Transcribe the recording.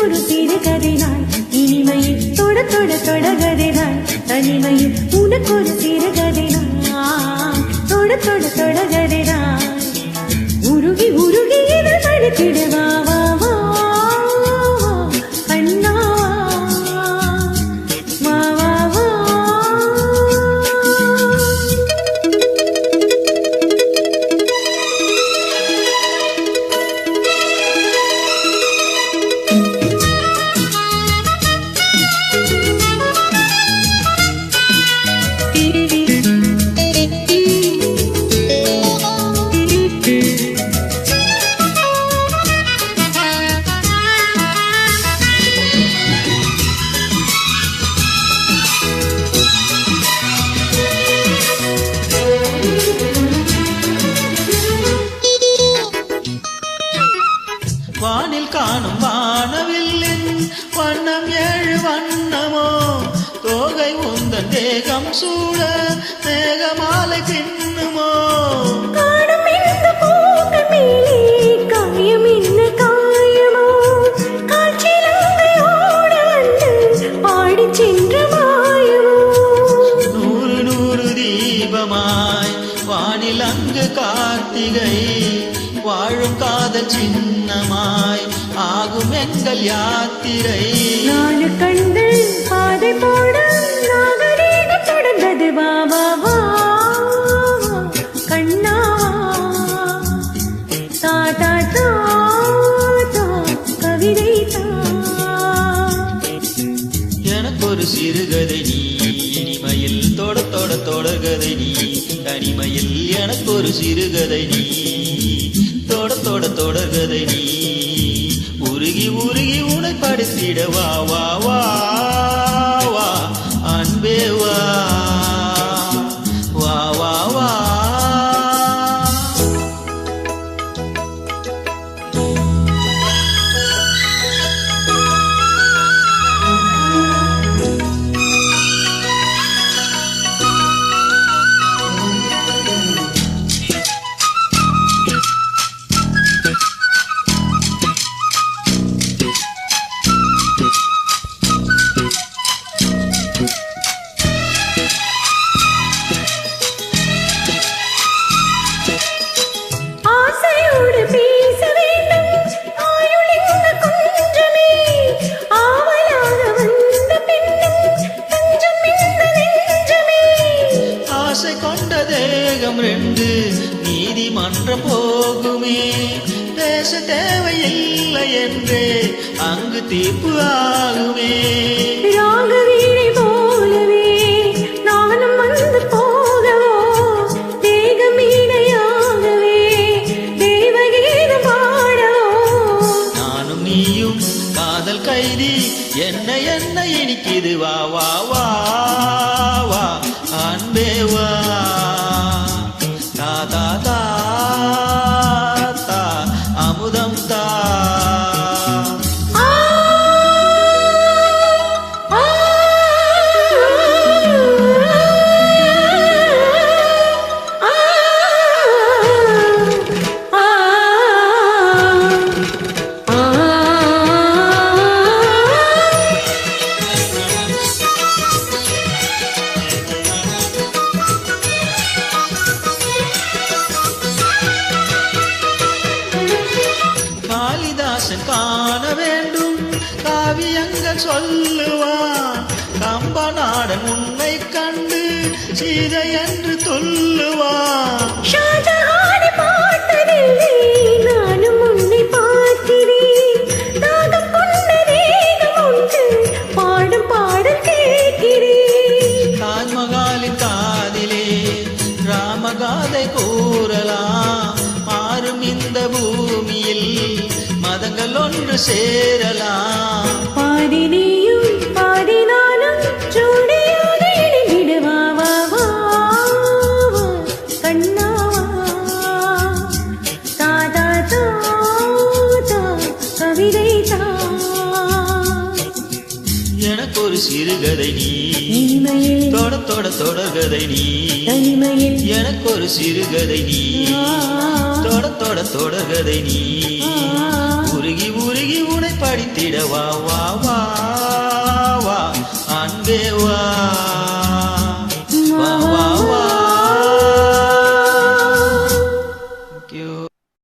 ஒரு சிறுகதை நான் இனிமையில் தொட தொட தொடகதை நான் தனிமையில் உனக்கு ஒரு சிறுகதை நான் தொட தொட தொடகதை நான் உருகி உருகி இதில் படித்திடுவா வா வா கண்ணா வா வா வா வானில் காணும் வானவில்லின் வண்ணம் ஏழு வண்ணமோ தோகை உந்தன் தேகம் சூட மேகமாலை பின்னுமோ காணும் இந்த பூக்கள் மேலே காயம் என்ன காயமோ காற்றிலங்கையோடு வந்து பாடிச் சென்ற மாயமோ நூறு நூறு தீபமாய் வானில் அங்கு கார்த்திகை வாழும் காதல் சின்னமாய் ஆகும் எங்கள் யாத்திரை நாலு கண்கள் பாதை போட நாகரீகம் தொடர்ந்தது வா வா வா கண்ணா தா தா தா தா கவிதை தா எனக்கு ஒரு சிறுகதை நீ இனிமையில் தொட தொட தொடர்கதை நீ தனிமையில் எனக்கு ஒரு சிறுகதை நீ தொட தொட தொடர்கதை நீ உருகி உருகி உனை படுத்திட வா வா வா வா அன்பே வா வா வா வா ஆசையோடு பேச வேண்டும் ஆயுள் இந்த கொஞ்சமே ஆவலாக வந்த பெண்ணும் தஞ்சம் இந்த நெஞ்சமே ஆசை கொண்ட தேகம் ரெண்டு நீதிமன்றம் போகுமே பேச தேவையில்லை என்றே அங்கு தீர்ப்பு ஆகுமே ராக வீணை போலவே நானும் வந்து போகவோ தேகம் இணையாகவே தேவகீதம் பாடவோ நானும் நீயும் காதல் கைதி என்ன என்ன இனிக்குது வா வா வா வா அன்பே வா தா தா தா தா அமுதம் தா ஆ ஆ காளிதாசன் காண வேண்டும் காவியங்கள் சொல்லுவான் கம்பநாடன் உன்னை கண்டு சீதை என்று சொல்லுவான் ஷாஜஹானை பார்த்ததில்லை நானும் உன்னை பார்க்கிறேன் தாகம் கொண்ட தேகம் ஒன்று பாடும் பாடல் கேட்கிறேன் தாஜ்மஹாலின் காதிலே ராமகாதை கூறலாம் மாறும் இந்த பூமியில் மதங்கள் ஒன்று சேரலாம் பாதி நீயும் பாதி நானும் ஜோடியாக இணைந்திடுவா வா வா வா கண்ணா தா தா தா தா கவிதை தா எனக்கு ஒரு சிறுகதை நீ இனிமையில் தொட தொட தொடர்கதை நீ தனிமையில் எனக்கு ஒரு சிறுகதை நீ தொட தொட தொடர்கதை நீ உருகி உருகி உனை படித்திட வா வா வா வா அன்பே வா